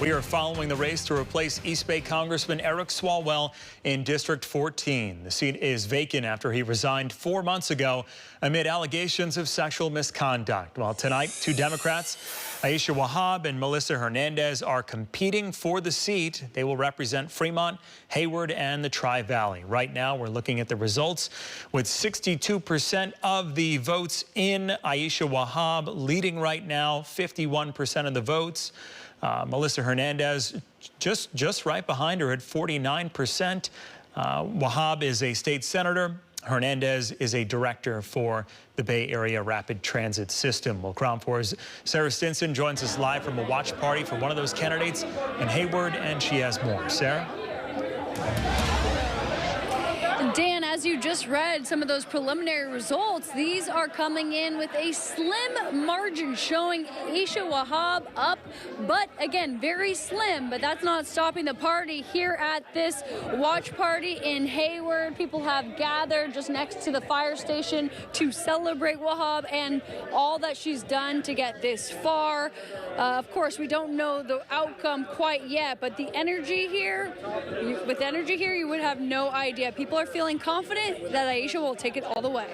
We are following the race to replace East Bay Congressman Eric Swalwell in District 14. The seat is vacant after he resigned 4 months ago amid allegations of sexual misconduct. Well, tonight, two Democrats, Aisha Wahab and Melissa Hernandez, are competing for the seat. They will represent Fremont, Hayward, and the Tri-Valley. Right now, we're looking at the results with 62% of the votes in. Aisha Wahab leading right now, 51% of the votes. Melissa Hernandez just right behind her at 49%. Wahab is a state senator. Hernandez is a director for the Bay Area Rapid Transit System. Well, Ground 4's Sara Stinson joins us live from a watch party for one of those candidates in Hayward, and she has more. Sarah? Dan, as you just read some of those preliminary results, these are coming in with a slim margin showing Aisha Wahab up, but again, very slim. But that's not stopping the party here at this watch party in Hayward. People have gathered just next to the fire station to celebrate Wahab and all that she's done to get this far. Of course, we don't know the outcome quite yet, but the energy here, you would have no idea. People are feeling confident that Aisha will take it all the way.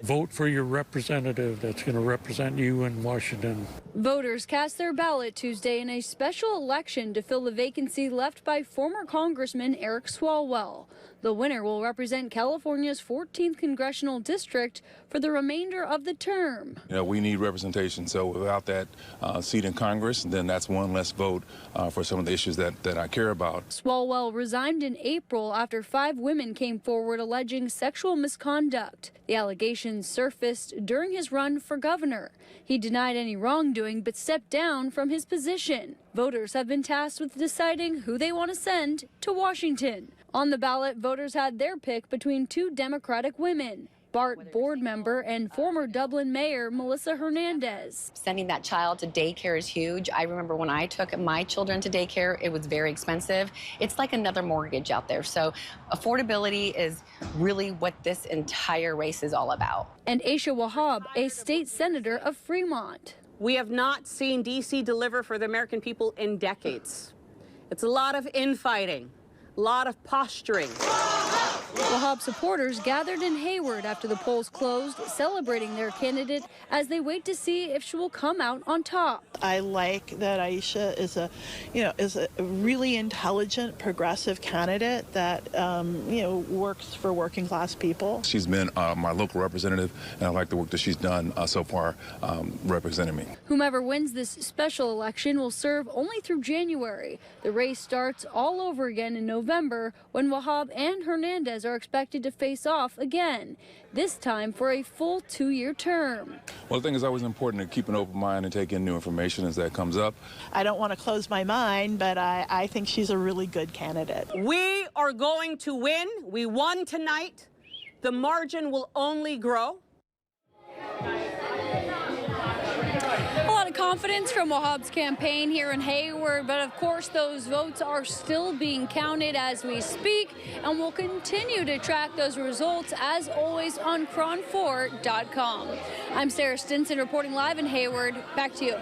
Vote for your representative that's going to represent you in Washington. Voters cast their ballot Tuesday in a special election to fill the vacancy left by former Congressman Eric Swalwell. The winner will represent California's 14th congressional district for the remainder of the term. You know, we need representation, so without that seat in Congress, then that's one less vote for some of the issues that I care about. Swalwell resigned in April after 5 women came forward alleging sexual misconduct. The allegations surfaced during his run for governor. He denied any wrongdoing but stepped down from his position. Voters have been tasked with deciding who they want to send to Washington. On the ballot, voters had their pick between 2 Democratic women, BART board member and former Dublin Mayor Melissa Hernandez. Sending that child to daycare is huge. I remember when I took my children to daycare, it was very expensive. It's like another mortgage out there. So affordability is really what this entire race is all about. And Aisha Wahab, a state senator of Fremont. We have not seen D.C. deliver for the American people in decades. It's a lot of infighting, a lot of posturing. Wahab supporters gathered in Hayward after the polls closed, celebrating their candidate as they wait to see if she will come out on top. I like that Aisha is a really intelligent, progressive candidate that works for working class people. She's been my local representative, and I like the work that she's done so far representing me. Whomever wins this special election will serve only through January. The race starts all over again in November when Wahab and Hernandez are expected to face off again, this time for a full 2-year term. Well, the thing is always important to keep an open mind and take in new information as that comes up. I don't want to close my mind, but I think she's a really good candidate. We are going to win. We won tonight. The margin will only grow. A lot of confidence from Wahab's campaign here in Hayward, but of course those votes are still being counted as we speak, and we'll continue to track those results as always on cron4.com. I'm Sara Stinson reporting live in Hayward. Back to you.